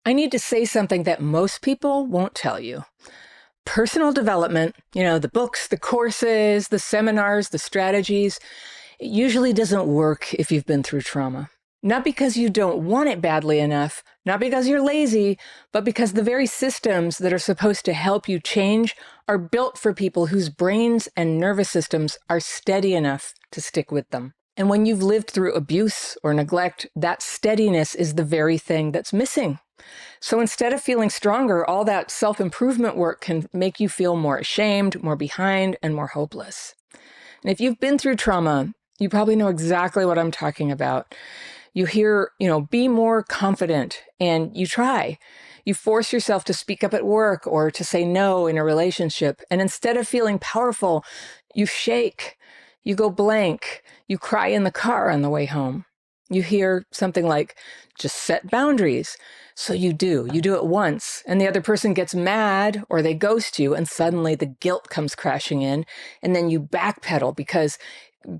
I need to say something that most people won't tell you. Personal development, the books, the courses, the seminars, the strategies, it usually doesn't work if you've been through trauma. Not because you don't want it badly enough, not because you're lazy, but because the very systems that are supposed to help you change are built for people whose brains and nervous systems are steady enough to stick with them. And when you've lived through abuse or neglect, that steadiness is the very thing that's missing. So instead of feeling stronger, all that self-improvement work can make you feel more ashamed, more behind, and more hopeless. And if you've been through trauma, you probably know exactly what I'm talking about. You hear, be more confident, and you try. You force yourself to speak up at work or to say no in a relationship. And instead of feeling powerful, you shake, you go blank, you cry in the car on the way home. You hear something like, just set boundaries. So you do it once, and the other person gets mad or they ghost you, and suddenly the guilt comes crashing in, and then you backpedal because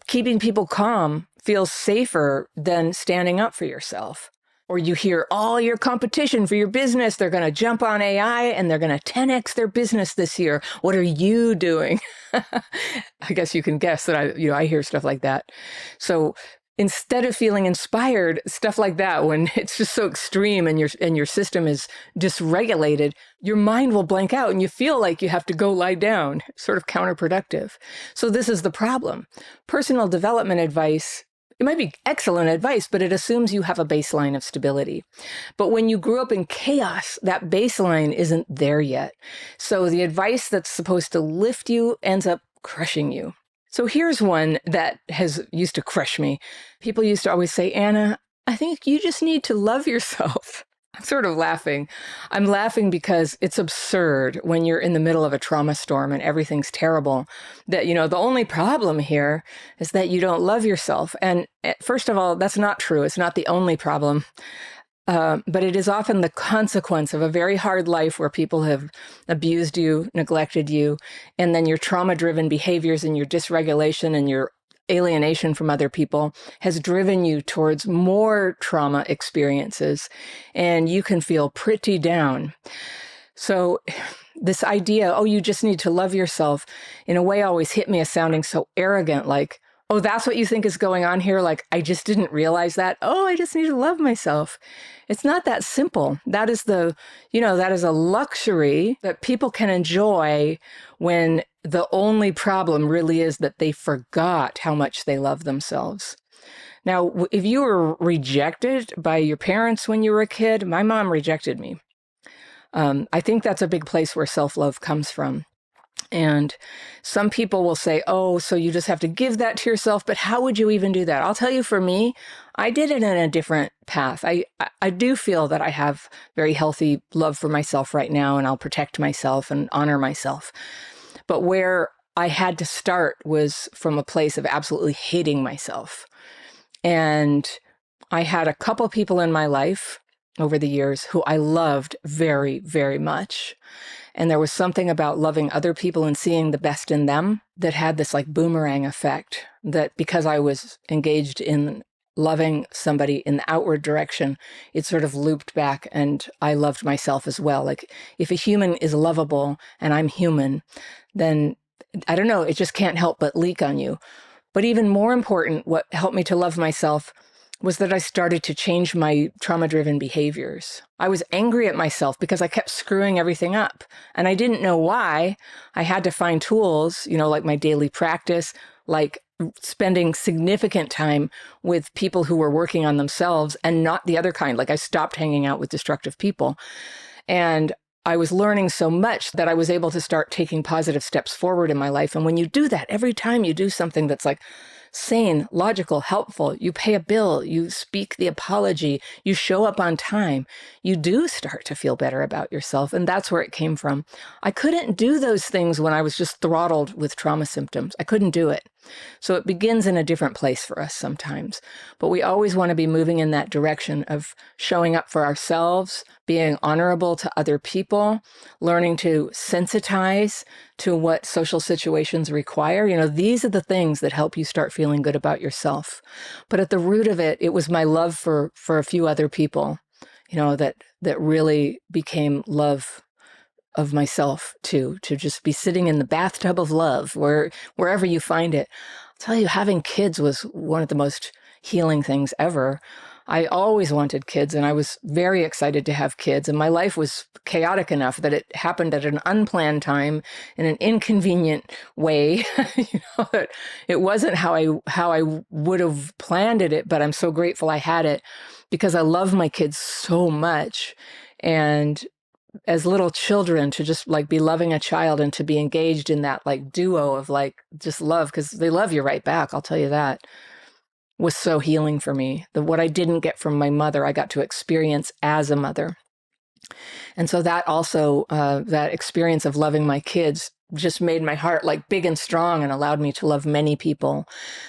keeping people calm feels safer than standing up for yourself. Or you hear all your competition for your business, they're going to jump on AI and they're going to 10x their business this year. What are you doing? I guess you can guess that I hear stuff like that. So instead of feeling inspired, stuff like that, when it's just so extreme and your system is dysregulated, your mind will blank out and you feel like you have to go lie down, sort of counterproductive. So this is the problem. Personal development advice, it might be excellent advice, but it assumes you have a baseline of stability. But when you grew up in chaos, that baseline isn't there yet. So the advice that's supposed to lift you ends up crushing you. So here's one that used to crush me. People used to always say, Anna, I think you just need to love yourself. I'm sort of laughing. I'm laughing because it's absurd when you're in the middle of a trauma storm and everything's terrible, that, the only problem here is that you don't love yourself. And first of all, that's not true. It's not the only problem. But it is often the consequence of a very hard life where people have abused you, neglected you, and then your trauma-driven behaviors and your dysregulation and your alienation from other people has driven you towards more trauma experiences, and you can feel pretty down. So this idea, you just need to love yourself, in a way always hit me as sounding so arrogant, like, oh, that's what you think is going on here? Like, I just didn't realize that. Oh, I just need to love myself. It's not that simple. That is that is a luxury that people can enjoy when the only problem really is that they forgot how much they love themselves. Now, if you were rejected by your parents when you were a kid, my mom rejected me. I think that's a big place where self-love comes from. And some people will say, oh, so you just have to give that to yourself. But how would you even do that? I'll tell you, for me, I did it in a different path. I do feel that I have very healthy love for myself right now, and I'll protect myself and honor myself. But where I had to start was from a place of absolutely hating myself. And I had a couple people in my life over the years who I loved very, very much. And there was something about loving other people and seeing the best in them that had this like boomerang effect, that because I was engaged in loving somebody in the outward direction, it sort of looped back and I loved myself as well. Like, if a human is lovable and I'm human, then I don't know, it just can't help but leak on you. But even more important, what helped me to love myself was that I started to change my trauma-driven behaviors. I was angry at myself because I kept screwing everything up, and I didn't know why. I had to find tools, like my daily practice, like spending significant time with people who were working on themselves and not the other kind. Like, I stopped hanging out with destructive people. And I was learning so much that I was able to start taking positive steps forward in my life. And when you do that, every time you do something that's like sane, logical, helpful, you pay a bill, you speak the apology, you show up on time, you do start to feel better about yourself. And that's where it came from. I couldn't do those things when I was just throttled with trauma symptoms. I couldn't do it. So it begins in a different place for us sometimes. But we always want to be moving in that direction of showing up for ourselves, being honorable to other people, learning to sensitize to what social situations require. These are the things that help you start feeling good about yourself. But at the root of it, it was my love for a few other people. that really became love of myself too, to just be sitting in the bathtub of love, wherever you find it. I'll tell you, having kids was one of the most healing things ever. I always wanted kids, and I was very excited to have kids, and my life was chaotic enough that it happened at an unplanned time in an inconvenient way. That it wasn't how I would have planned it, but I'm so grateful I had it because I love my kids so much. And as little children, to just like be loving a child and to be engaged in that like duo of like just love, because they love you right back, I'll tell you that, was so healing for me. What I didn't get from my mother, I got to experience as a mother. And so that also, that experience of loving my kids just made my heart like big and strong and allowed me to love many people.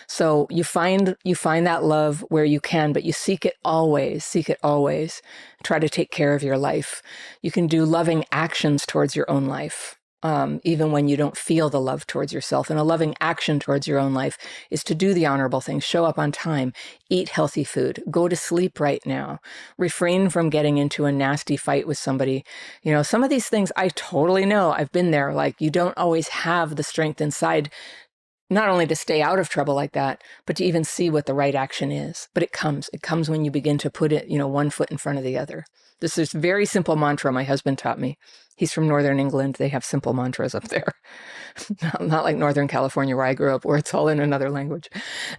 So you find that love where you can, but you seek it always. Try to take care of your life. You can do loving actions towards your own life. Even when you don't feel the love towards yourself. And a loving action towards your own life is to do the honorable things, show up on time, eat healthy food, go to sleep right now, refrain from getting into a nasty fight with somebody. Some of these things I totally know. I've been there. Like, you don't always have the strength inside, not only to stay out of trouble like that, but to even see what the right action is. But it comes when you begin to put it, one foot in front of the other. This is very simple mantra my husband taught me. He's from Northern England. They have simple mantras up there. Not like Northern California where I grew up, where it's all in another language.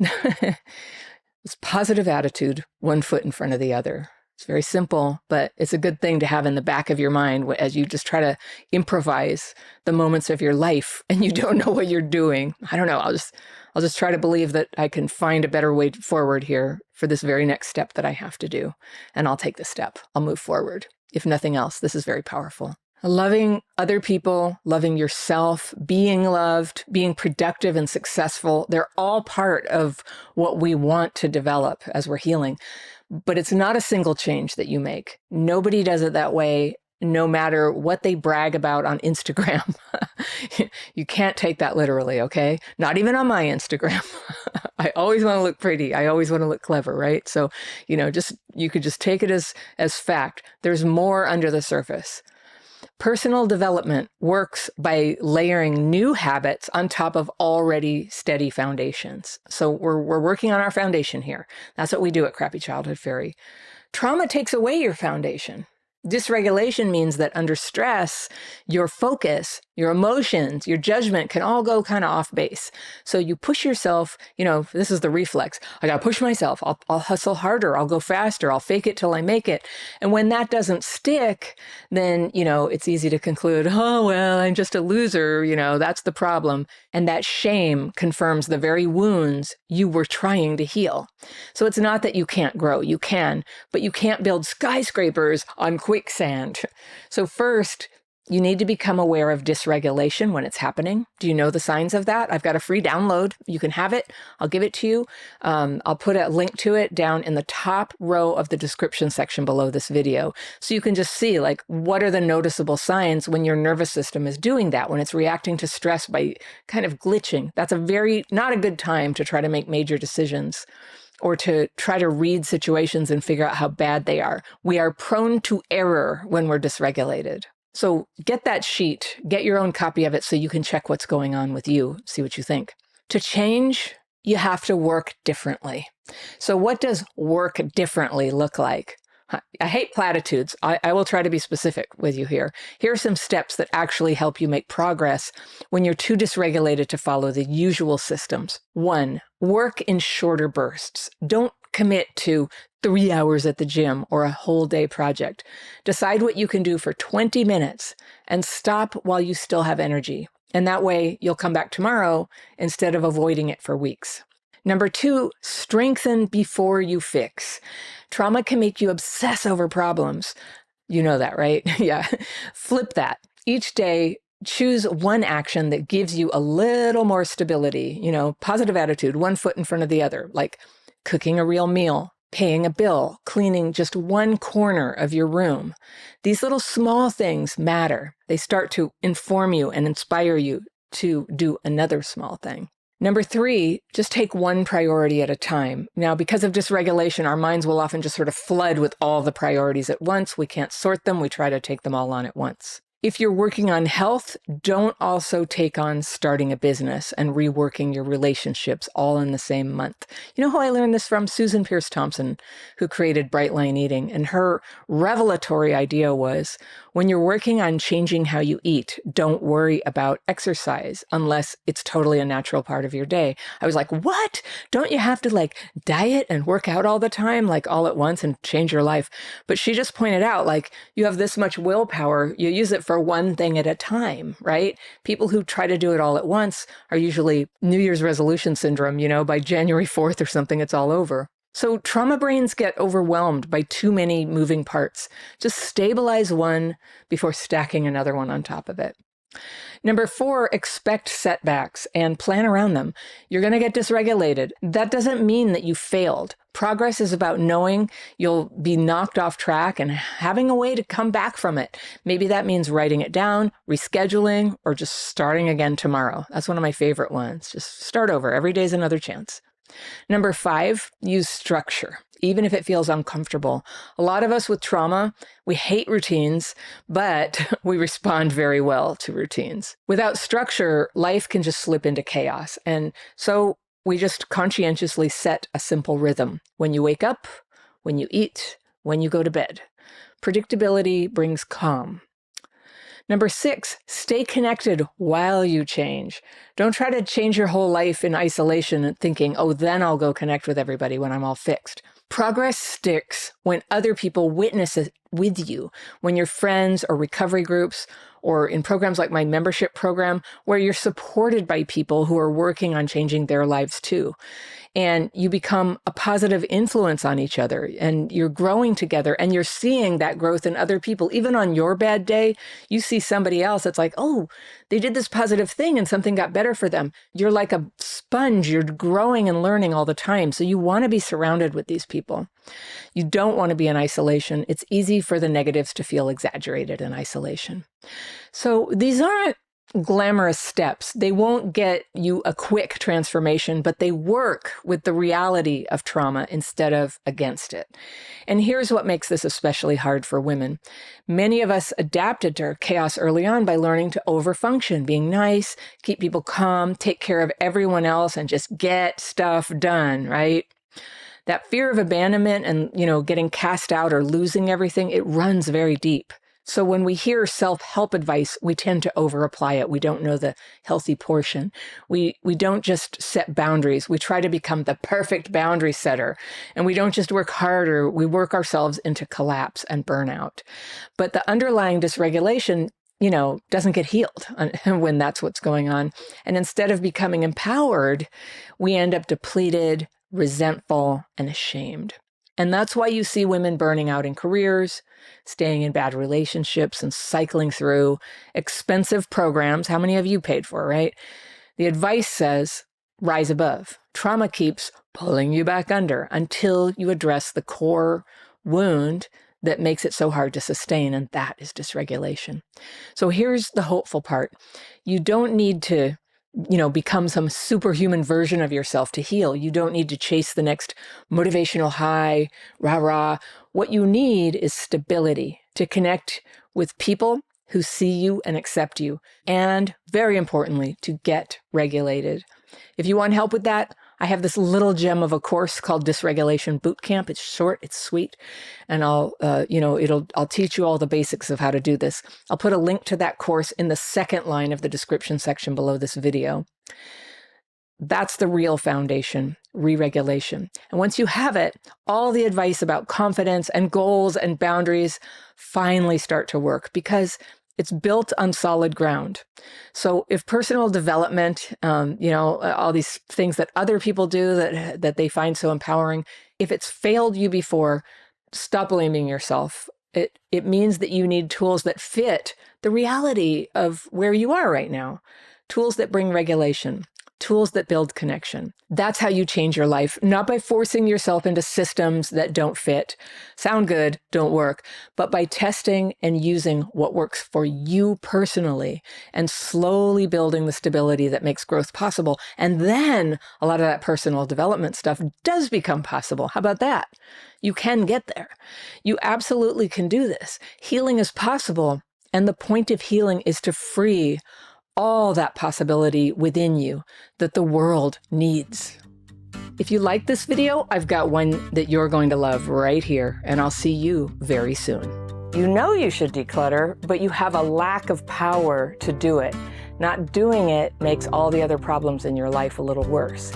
It's positive attitude, one foot in front of the other. It's very simple, but it's a good thing to have in the back of your mind as you just try to improvise the moments of your life and you don't know what you're doing. I don't know. I'll just try to believe that I can find a better way forward here for this very next step that I have to do. And I'll take the step. I'll move forward. If nothing else, this is very powerful. Loving other people, loving yourself, being loved, being productive and successful, they're all part of what we want to develop as we're healing. But it's not a single change that you make. Nobody does it that way, no matter what they brag about on Instagram. You can't take that literally, okay? Not even on my Instagram. I always want to look pretty. I always want to look clever, right? So, you could just take it as fact. There's more under the surface. Personal development works by layering new habits on top of already steady foundations. So we're working on our foundation here. That's what we do at Crappy Childhood Fairy. Trauma takes away your foundation. Dysregulation means that under stress, your focus, your emotions, your judgment can all go kind of off base. So you push yourself, this is the reflex. I got to push myself. I'll hustle harder. I'll go faster. I'll fake it till I make it. And when that doesn't stick, then, it's easy to conclude, oh, well, I'm just a loser. That's the problem. And that shame confirms the very wounds you were trying to heal. So it's not that you can't grow. You can, but you can't build skyscrapers on quicksand. So first, you need to become aware of dysregulation when it's happening. Do you know the signs of that? I've got a free download. You can have it. I'll give it to you. I'll put a link to it down in the top row of the description section below this video. So you can just see, like, what are the noticeable signs when your nervous system is doing that, when it's reacting to stress by kind of glitching. That's not a good time to try to make major decisions or to try to read situations and figure out how bad they are. We are prone to error when we're dysregulated. So get that sheet, get your own copy of it so you can check what's going on with you, see what you think. To change, you have to work differently. So what does work differently look like? I hate platitudes. I will try to be specific with you here. Here are some steps that actually help you make progress when you're too dysregulated to follow the usual systems. 1, work in shorter bursts. Don't commit to 3 hours at the gym or a whole day project. Decide what you can do for 20 minutes and stop while you still have energy. And that way you'll come back tomorrow instead of avoiding it for weeks. Number 2, strengthen before you fix. Trauma can make you obsess over problems. You know that, right? Yeah. Flip that. Each day, choose one action that gives you a little more stability, positive attitude, one foot in front of the other, like cooking a real meal, paying a bill, cleaning just one corner of your room. These little small things matter. They start to inform you and inspire you to do another small thing. Number 3, just take one priority at a time. Now, because of dysregulation, our minds will often just sort of flood with all the priorities at once. We can't sort them. We try to take them all on at once. If you're working on health, don't also take on starting a business and reworking your relationships all in the same month. You know who I learned this from? Susan Pierce Thompson, who created Bright Line Eating. And her revelatory idea was, when you're working on changing how you eat, don't worry about exercise unless it's totally a natural part of your day. I was like, what? Don't you have to diet and work out all the time, all at once and change your life? But she just pointed out, you have this much willpower, you use it for one thing at a time, right? People who try to do it all at once are usually New Year's resolution syndrome, by January 4th or something, it's all over. So trauma brains get overwhelmed by too many moving parts. Just stabilize one before stacking another one on top of it. Number 4, expect setbacks and plan around them. You're going to get dysregulated. That doesn't mean that you failed. Progress is about knowing you'll be knocked off track and having a way to come back from it. Maybe that means writing it down, rescheduling, or just starting again tomorrow. That's one of my favorite ones. Just start over. Every day's another chance. Number 5, use structure, even if it feels uncomfortable. A lot of us with trauma, we hate routines, but we respond very well to routines. Without structure, life can just slip into chaos. And so we just conscientiously set a simple rhythm. When you wake up, when you eat, when you go to bed. Predictability brings calm. Number 6, stay connected while you change. Don't try to change your whole life in isolation and thinking, oh, then I'll go connect with everybody when I'm all fixed. Progress sticks when other people witness it with you, when your friends or recovery groups or in programs like my membership program, where you're supported by people who are working on changing their lives too. And you become a positive influence on each other, and you're growing together, and you're seeing that growth in other people. Even on your bad day, you see somebody else. It's like, oh, they did this positive thing and something got better for them. You're like a sponge. You're growing and learning all the time. So you want to be surrounded with these people. You don't want to be in isolation. It's easy for the negatives to feel exaggerated in isolation. So these aren't glamorous steps. They won't get you a quick transformation, but they work with the reality of trauma instead of against it. And here's what makes this especially hard for women. Many of us adapted to chaos early on by learning to overfunction, being nice, keep people calm, take care of everyone else, and just get stuff done, right? That fear of abandonment and, getting cast out or losing everything, it runs very deep. So when we hear self-help advice, we tend to over-apply it. We don't know the healthy portion. We don't just set boundaries. We try to become the perfect boundary setter. And we don't just work harder. We work ourselves into collapse and burnout. But the underlying dysregulation, doesn't get healed when that's what's going on. And instead of becoming empowered, we end up depleted, resentful, and ashamed. And that's why you see women burning out in careers, staying in bad relationships, and cycling through expensive programs. How many have you paid for, right? The advice says, rise above. Trauma keeps pulling you back under until you address the core wound that makes it so hard to sustain, and that is dysregulation. So here's the hopeful part. You don't need to become some superhuman version of yourself to heal. You don't need to chase the next motivational high, rah-rah. What you need is stability to connect with people who see you and accept you. And very importantly, to get regulated. If you want help with that, I have this little gem of a course called Dysregulation Bootcamp. It's short, it's sweet, and I'll teach you all the basics of how to do this. I'll put a link to that course in the second line of the description section below this video. That's the real foundation, re-regulation. And once you have it, all the advice about confidence and goals and boundaries finally start to work because it's built on solid ground. So if personal development, all these things that other people do that they find so empowering, if it's failed you before, stop blaming yourself. It means that you need tools that fit the reality of where you are right now, tools that bring regulation. tools that build connection. That's how you change your life, not by forcing yourself into systems that don't fit, sound good, don't work, but by testing and using what works for you personally and slowly building the stability that makes growth possible. And then a lot of that personal development stuff does become possible. How about that? You can get there. You absolutely can do this. Healing is possible. And the point of healing is to free all that possibility within you that the world needs. If you like this video, I've got one that you're going to love right here, and I'll see you very soon. You know you should declutter, but you have a lack of power to do it. Not doing it makes all the other problems in your life a little worse.